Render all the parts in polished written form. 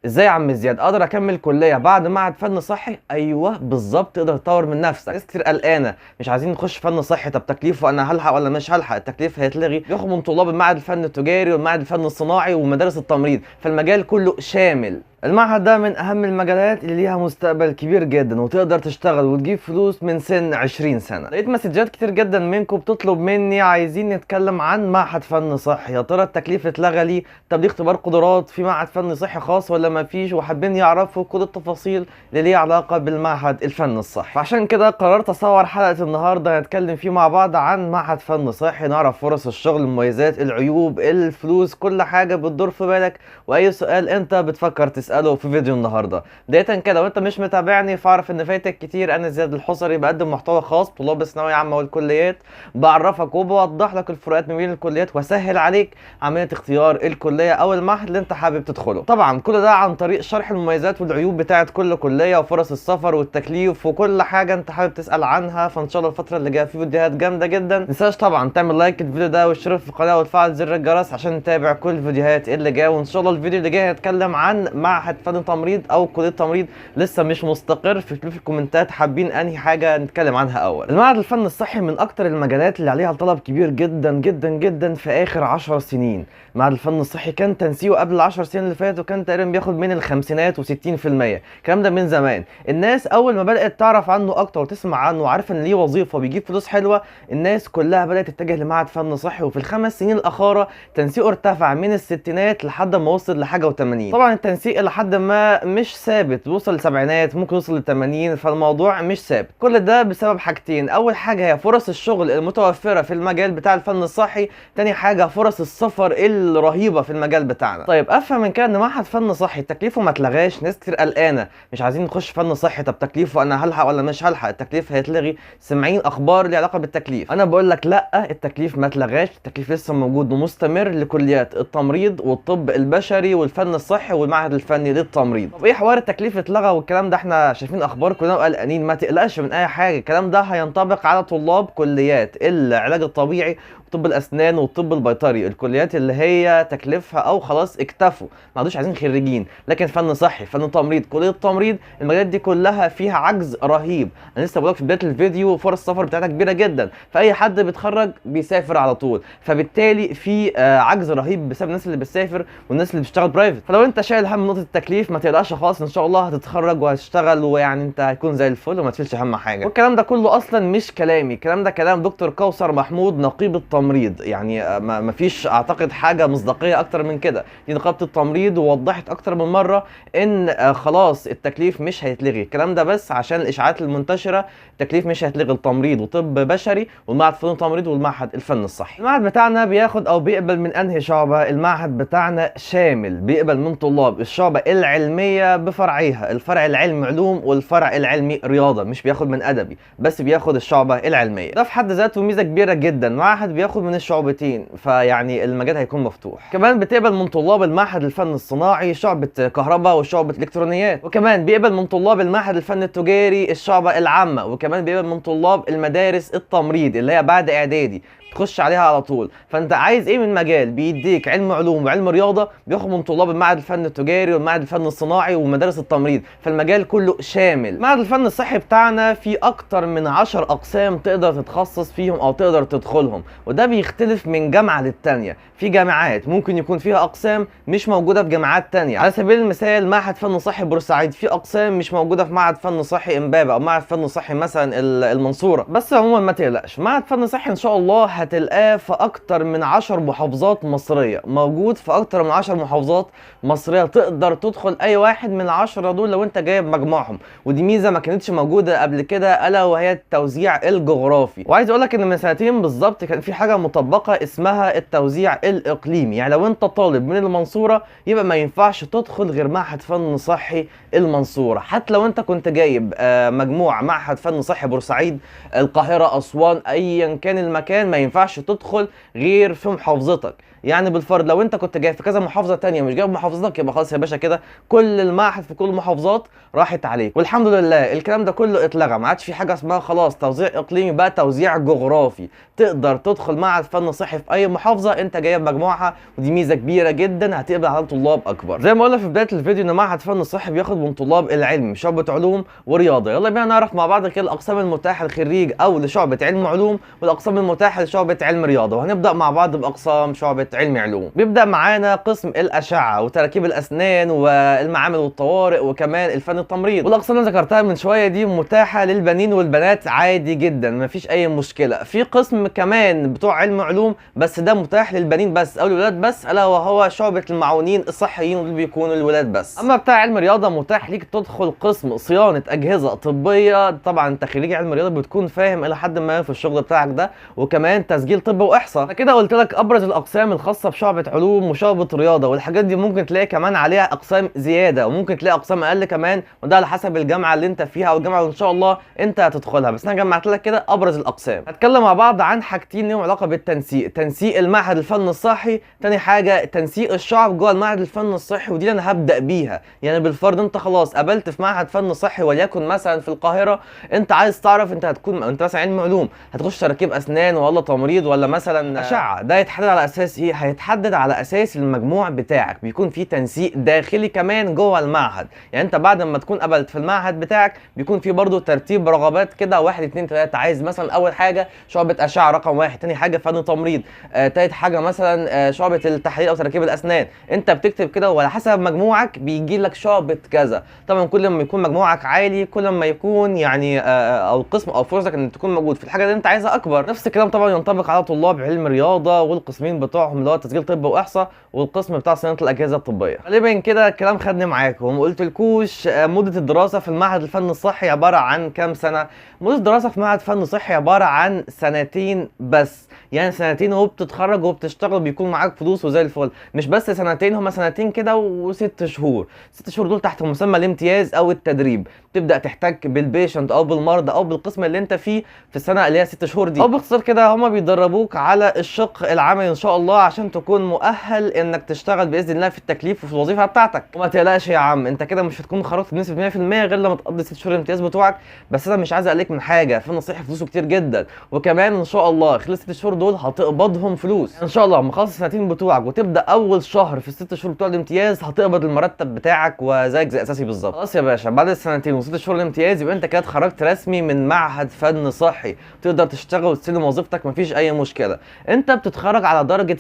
ازاي يا عم زياد اقدر اكمل كليه بعد معهد فن صحي؟ ايوه بالظبط، تقدر تطور من نفسك. ناس كتير قلقانه مش عايزين نخش فن صحي، طب تكليفه انا هلحق ولا مش هلحق؟ التكليف هيتلغي. بياخد من طلاب المعهد الفن التجاري والمعهد الفن الصناعي ومدارس التمريض، فالمجال كله شامل. المعهد ده من اهم المجالات اللي ليها مستقبل كبير جدا وتقدر تشتغل وتجيب فلوس من سن 20 سنه. لقيت مسجات كتير جدا منكم بتطلب مني عايزين نتكلم عن معهد فن صحي، يا ترى التكليف اتلغى ليه؟ طب ليه اختبار قدرات في معهد فن صحي خاص ولا ما فيش؟ وحابين يعرفوا كل التفاصيل اللي ليها علاقه بالمعهد الفن الصحي. فعشان كده قررت اصور حلقه النهارده نتكلم فيه مع بعض عن معهد فن صحي، نعرف فرص الشغل، المميزات، العيوب، الفلوس، كل حاجه بتدور في بالك واي سؤال انت بتفكر تساله في فيديو النهارده. بدايه كده وانت مش متابعني فاعرف ان فايتك كتير. انا زياد الحصري بقدم محتوى خاص طلاب الثانويه عامه والكليات، بعرفك وبوضح لك الفروقات ما بين الكليات واسهل عليك عمليه اختيار الكليه او المعهد اللي انت حابب تدخله. طبعا كل ده عن طريق شرح المميزات والعيوب بتاعه كل كليه وفرص السفر والتكليف وكل حاجه انت حابب تسال عنها. فان شاء الله الفتره اللي جايه في فيديوهات جامده جدا. متنساش طبعا تعمل لايك الفيديو ده والاشتراك في القناه وتفعل زر الجرس عشان تتابع كل الفيديوهات اللي جايه. وان شاء الله الفيديو اللي جاي هنتكلم عن معهد فن تمريض او كليه تمريض لسه مش مستقر. في الكومنتات حابين انهي حاجه نتكلم عنها اول. المعهد الفن الصحي من اكتر المجالات اللي عليها طلب كبير جدا جدا جدا في اخر 10 سنين. معهد الفن الصحي كان تنسيقه قبل ال10 سنين اللي فاتوا كان تقريبا بياخد من الخمسينات و60%. الكلام ده من زمان. الناس اول ما بدات تعرف عنه اكتر وتسمع عنه وعارفه ان ليه وظيفه وبيجيب فلوس حلوه، الناس كلها بدات تتجه لمعهد فن صحي. وفي الخمس سنين الاخيره تنسيقه ارتفع من الستينات لحد ما وصل لحاجه و80. طبعا التنسيق لحد ما مش ثابت، بيوصل للسبعينات ممكن يوصل ل80، فالموضوع مش ثابت. كل ده بسبب حاجتين، اول حاجه هي فرص الشغل المتوفره في المجال بتاع الفن الصحي، تاني حاجه فرص السفر الرهيبه في المجال بتاعنا. طيب افهم من كده ان معهد فن صحي تكليفه ما اتلغاش. ناس كتير قلقانه مش عايزين نخش فن صحي، طب تكليفه انا هلحق ولا مش هلحق؟ التكليف هيتلغي. سامعين اخبار ليها علاقه بالتكليف؟ انا بقول لك لا، التكليف ما اتلغاش، التكليف لسه موجود ومستمر لكليات التمريض والطب البشري والفن الصحي والمعهد الفني للتمريض. طب ايه حوار التكليف اتلغى والكلام ده؟ احنا شايفين اخبار كلنا قلقانين. ما تقلقش من اي حاجه، الكلام ده هينطبق على طلاب كليات العلاج الطبيعي وطب الاسنان والطب البيطري، الكليات اللي هي تكليفها او خلاص اكتفوا ما عادوش عايزين خريجين. لكن فن صحي، فن تمريض، كليه التمريض، المجالات دي كلها فيها عجز رهيب. انا لسه بقولك في بدايه الفيديو فرص السفر بتاعتها كبيره جدا، فاي حد بيتخرج بيسافر على طول، فبالتالي في عجز رهيب بسبب الناس اللي بتسافر والناس اللي بتشتغل برايفت. فلو انت شايل هم نقطه التكليف ما تقلقش خالص، ان شاء الله هتتخرج وهتشتغل ويعني انت هتكون زي الفل وما تشيلش هم حاجه. والكلام ده كله اصلا مش كلامي، الكلام ده كلام دكتور كوثر محمود نقيب التمريض. يعني ما فيش اعتقد حاجه مصداقيه اكتر من كده. دي نقابه التمريض ووضحت اكتر من مره ان خلاص التكليف مش هيتلغي. الكلام ده بس عشان الاشاعات المنتشره. التكليف مش هيتلغي، التمريض وطب بشري والمعهد فنون تمريض والمعهد الفن الصحي. المعهد بتاعنا بياخد او بيقبل من انهي شعبه؟ المعهد بتاعنا شامل، بيقبل من طلاب الشعبه العلميه بفرعيها، الفرع العلمي علوم والفرع العلمي رياضه. مش بياخد من ادبي بس، بياخد الشعبه العلميه. ده في حد ذاته ميزه كبيره جدا. معهد بياخد من الشعبتين فيعني المجال هيكون مفتوح. كمان بتقبل من طلاب المعهد الفن الصناعي شعبه كهرباء وشعبه الكترونيات، وكمان بيقبل من طلاب المعهد الفن التجاري الشعبه العامه، وكمان بيقبل من طلاب المدارس التمريض اللي هي بعد اعدادي تخش عليها على طول. فانت عايز ايه من مجال بيديك علم علوم وعلم رياضه، بياخد من طلاب المعهد الفن التجاري والمعهد الفن الصناعي ومدارس التمريض، فالمجال كله شامل. معهد الفن الصحي بتاعنا فيه اكتر من 10 اقسام تقدر تتخصص فيهم او تقدر تدخلهم، وده بيختلف من جامعه للتانيه. في جامعات ممكن يكون فيها اقسام مش موجوده في جامعات تانيه. على سبيل المثال معهد فن صحي بورسعيد في اقسام مش موجوده في معهد فن صحي امبابه او معهد فن صحي مثلا المنصوره. بس عموما ما تقلقش، معهد فن صحي ان شاء الله هتلقاه في اكتر من 10 محافظات مصريه، موجود في اكتر من 10 محافظات مصريه. تقدر تدخل اي واحد من ال10 دول لو انت جايب مجموعهم، ودي ميزه ما كانتش موجوده قبل كده الا وهي التوزيع الجغرافي. وعايز اقول لك ان من سنتين بالظبط كان في حاجه مطبقه اسمها التوزيع الاقليمي. يعني لو انت طالب من المنصوره يبقى ما ينفعش تدخل غير معهد فن صحي المنصوره، حتى لو انت كنت جايب مجموع معهد فن صحي بورسعيد، القاهره، اسوان، ايا كان المكان، ما ينفعش تدخل غير في محافظتك. يعني بالفرض لو انت كنت جاي في كذا محافظه تانية مش جايب محافظتك، يبقى خلاص يا باشا كده كل المعهد في كل المحافظات راحت عليك. والحمد لله الكلام ده كله اتلغى، ما عادش في حاجه اسمها خلاص توزيع اقليمي، بقى توزيع جغرافي. تقدر تدخل معهد فن صحي في اي محافظه انت جايب مجموعها، ودي ميزه كبيره جدا هتقبل على طلاب اكبر. زي ما قلنا في بدايه الفيديو ان معهد فن صحي بياخد من طلاب العلم شعبه علوم ورياضه. يلا بينا نعرف مع بعض كده الاقسام المتاحه للخريج او لشعبه علم علوم والاقسام المتاحه لشعبه علم رياضه. وهنبدا مع بعض باقسام شعبه علم علوم. بيبدا معانا قسم الاشعه وتراكيب الاسنان والمعامل والطوارئ وكمان الفن التمريض. والاقسام اللي ذكرتها من شويه دي متاحه للبنين والبنات عادي جدا، مفيش اي مشكله. في قسم كمان بتوع علم علوم بس ده متاح للبنين بس او للولاد بس، الا وهو شعبه المعاونين الصحيين واللي بيكونوا الولاد بس. اما بتاع علم رياضه متاح ليك تدخل قسم صيانه اجهزه طبيه. طبعا انت خريج علم رياضه بتكون فاهم الى حد ما في الشغل بتاعك ده، وكمان تسجيل طب واحصاء. انا كده قلت لك ابرز الاقسام الخاصه بشعبه علوم وشعبه رياضه، والحاجات دي ممكن تلاقي كمان عليها اقسام زياده وممكن تلاقي اقسام اقل كمان، وده على حسب الجامعه اللي انت فيها او الجامعه اللي ان شاء الله انت هتدخلها. بس انا جمعت لك كده ابرز الاقسام. هتكلم مع بعض عن حاجتين لهم علاقه بالتنسيق، تنسيق المعهد الفن الصحي، تاني حاجه تنسيق الشعب جوه المعهد الفن الصحي، ودي اللي انا هبدا بيها. يعني بالفرض انت خلاص قابلت في معهد فن صحي وليكن مثلا في القاهره، انت عايز تعرف انت هتكون انت مثلا علم علوم هتخش تركيب اسنان ولا تمريض ولا مثلا اشعه، ده يتحدد على اساس ايه؟ هيتحدد على اساس المجموع بتاعك. بيكون في تنسيق داخلي كمان جوه المعهد. يعني انت بعد ما تكون قبلت في المعهد بتاعك بيكون في برضه ترتيب رغبات كده، 1 2 3. عايز مثلا اول حاجه شعبه اشعه رقم 1، تاني حاجه فن تمريض، تالت حاجه مثلا شعبه التحليل او تركيب الاسنان. انت بتكتب كده وعلى حسب مجموعك بيجي لك شعبه كذا. طبعا كل ما يكون مجموعك عالي كل ما يكون يعني او القسم او فرصك ان تكون موجود في الحاجه اللي انت عايزها اكبر. نفس الكلام طبعا ينطبق على طلاب علم رياضه والقسمين بتوعهم اللي هو تسجيل طب واحصاء والقسم بتاع صيانه الاجهزه الطبيه. غالبا كده الكلام خدني معاكم وما قلتلكوش مده الدراسه في المعهد الفن الصحي عباره عن كام سنه. مده الدراسه في معهد فن صحي عباره عن سنتين بس، يعني سنتين وبتتخرج وبتشتغل بيكون معاك فلوس وزي الفل. مش بس سنتين، هما سنتين كده وست شهور. 6 شهور دول تحت مسمى الامتياز او التدريب. تبدا تحتك بالبيشنت او بالمرضى او بالقسم اللي انت فيه في السنه اللي هي 6 شهور دي. او باختصار كده هما بيدربوك على الشق العملي ان شاء الله عشان تكون مؤهل انك تشتغل باذن الله في التكليف وفي الوظيفه بتاعتك. وما تقلقش يا عم، انت كده مش هتكون خرجت بنسبه 100% غير لما تقضي 6 شهور الامتياز بتوعك. بس انا مش عايز اقلق من حاجه، في نصيحه فلوسه كتير جدا، وكمان ان شاء الله خلال 6 شهور دول هتقبضهم فلوس. يعني ان شاء الله لما تخلص السنتين بتوعك وتبدا اول شهر في ال6 شهور بتوع الامتياز هتقبض المرتب بتاعك وزيك زي اساسي بالظبط. خلاص يا باشا، بعد السنتين و6 شهور الامتياز يبقى انت كده اتخرجت رسمي من معهد فن صحي، تقدر تشتغل وتستلم وظيفتك مفيش اي مشكله. انت بتتخرج على درجه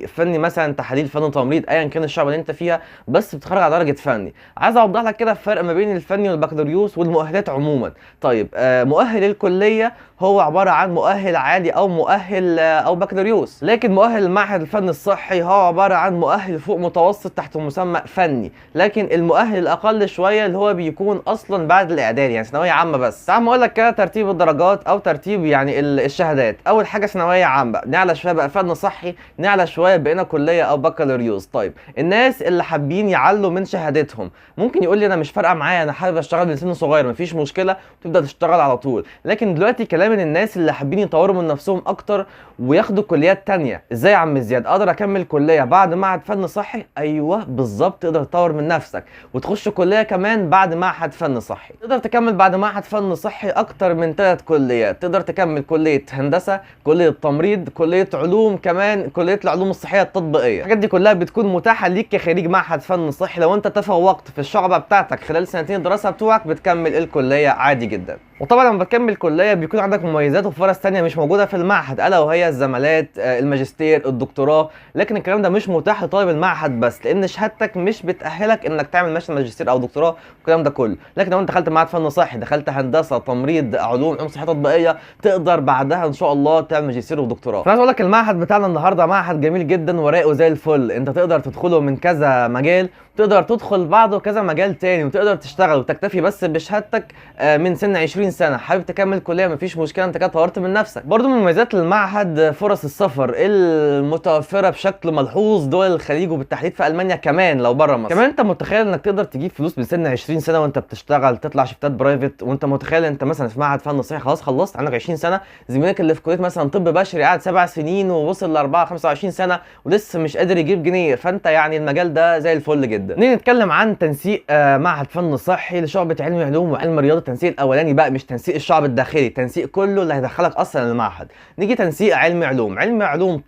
فني مثلا تحاليل فن تمريض ايا كان الشعب اللي انت فيها، بس بتتخرج على درجه فني. عايز اوضح لك كده الفرق ما بين الفني والبكالوريوس والمؤهلات عموما. طيب مؤهل الكليه هو عباره عن مؤهل عالي او مؤهل او بكالوريوس، لكن مؤهل المعهد الفني الصحي هو عباره عن مؤهل فوق متوسط تحت مسمى فني. لكن المؤهل الاقل شويه اللي هو بيكون اصلا بعد الاعدادي، يعني ثانويه عامه. بس تعال اقول لك كده ترتيب الدرجات او ترتيب يعني الشهادات. اول حاجه ثانويه عامه، نعلى شويه بقى فن صحي، نعلى شويه بقينا كليه او بكالوريوس. طيب الناس اللي حابين يعلوا من شهادتهم ممكن يقول لي انا مش فارقه معايا، انا حابب اشتغل من سن صغير، مفيش مشكله، تبدا تشتغل على طول. لكن دلوقتي كلام من الناس اللي حابين يطوروا من نفسهم اكتر وياخدوا كليات تانية. ازاي يا عم زياد اقدر اكمل كليه بعد معهد فن صحي؟ ايوه بالظبط، تقدر تطور من نفسك وتخش كليه كمان بعد معهد فن صحي. تقدر تكمل بعد معهد فن صحي اكتر من 3 كليات. تقدر تكمل كليه هندسه، كليه تمريض، كليه علوم، كمان كليه العلوم الصحيه التطبيقيه. الحاجات دي كلها بتكون متاحه ليك كخريج معهد فن صحي. لو انت تفوقت في الشعبه بتاعتك خلال سنتين الدراسه بتوعك بتكمل الكليه عادي جدا. وطبعا لما بتكمل كليه بيكون عندك مميزات وفرص تانية مش موجوده في المعهد، الا وهي الزمالات، الماجستير، الدكتوراه. لكن الكلام ده مش متاح لطالب المعهد بس، لان شهادتك مش بتاهلك انك تعمل ماجستير او دكتوراه والكلام ده كله. لكن لو انت دخلت معهد فن صحي، دخلت هندسه، تمريض، علوم صحيه تطبيقيه، تقدر بعدها ان شاء الله تعمل ماجستير ودكتوراه. فانا اقول لك المعهد بتاعنا النهارده معهد جميل جدا ورائقه زي الفل. انت تقدر تدخله من كذا مجال تقدر تدخل بعضه كذا مجال تاني وتقدر تشتغل وتكتفي بس بشهادتك من سن 20 سنه. حابب تكمل كليه مفيش مشكله، انت كده طورت من نفسك. برضو من مميزات المعهد فرص السفر المتوفره بشكل ملحوظ دول الخليج وبالتحديد في المانيا كمان لو بره مصر. كمان انت متخيل انك تقدر تجيب فلوس من سن 20 سنه وانت بتشتغل، تطلع شفتات برايفت، وانت متخيل انت مثلا في معهد فن صحي خلاص خلصت عندك 20 سنه، زميلك اللي في كليه مثلا طب بشري قاعد 7 سنين ووصل ل 25 سنه ولسه مش قادر يجيب جنيه. فانت يعني المجال ده زي الفل جدا. نيجي نتكلم عن تنسيق معهد فن صحي لشعبه علم علوم وعلم رياضه. التنسيق الاولاني بقى مش تنسيق الشعب الداخلي، تنسيق كله اللي هيدخلك اصلا المعهد. نيجي تنسيق علم علوم. علم علوم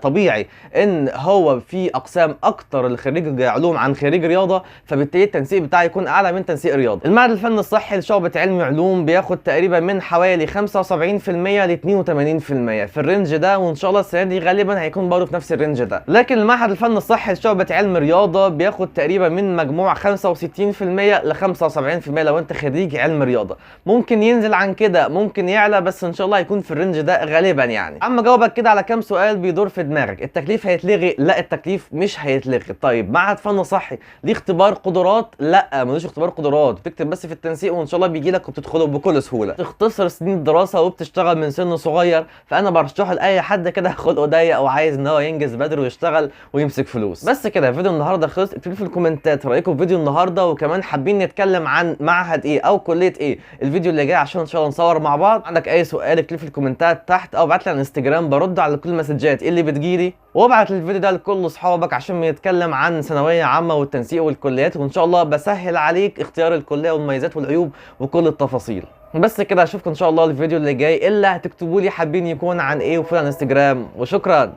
طبيعي ان هو في اقسام اكتر لخريج علوم عن خريج رياضه، فبالتالي التنسيق بتاعه يكون اعلى من تنسيق رياضه. المعهد الفن الصحي لشعبه علم علوم بياخد تقريبا من حوالي 75% ل 82% في الرينج ده، وان شاء الله السنه دي غالبا هيكون برضه في نفس الرينج ده. لكن المعهد الفن الصحي لشعبه علم رياضه بياخد تقريبا من مجموع 65% ل 75% لو انت خريج علم رياضه. ممكن ينزل عن كده، ممكن يعلى، بس ان شاء الله هيكون في الرينج ده غالبا يعني. اما جاوبك كده على كام سؤال بيدور في دماغك. التكليف هيتلغي؟ لا، التكليف مش هيتلغي. طيب معهد فن صحي ليه اختبار قدرات؟ لا، ملوش اختبار قدرات، بتكتب بس في التنسيق وان شاء الله بيجي لك وبتدخله بكل سهوله. تختصر سنين الدراسه وبتشتغل من سن صغير، فانا برشحه لاي حد كده خلقه ضيق او عايز ان هو ينجز بدري ويشتغل ويمسك فلوس. بس كده فيديو النهارده خلص. اكتبوا لي في الكومنتات رايكم في فيديو النهارده، وكمان حابين نتكلم عن معهد ايه او كليه ايه الفيديو اللي جاي عشان ان شاء الله نصور مع بعض. عندك اي سؤال اكتب في الكومنتات تحت او ابعت لي على الانستجرام، برد على كل المسجات اللي بتجيلي. وابعت الفيديو ده لكل اصحابك عشان بنتكلم عن ثانويه عامه والتنسيق والكليات، وان شاء الله بسهل عليك اختيار الكليه والمميزات والعيوب وكل التفاصيل. بس كده اشوفكم ان شاء الله الفيديو اللي جاي، الا هتكتبوا لي حابين يكون عن ايه وفي الانستجرام. وشكرا.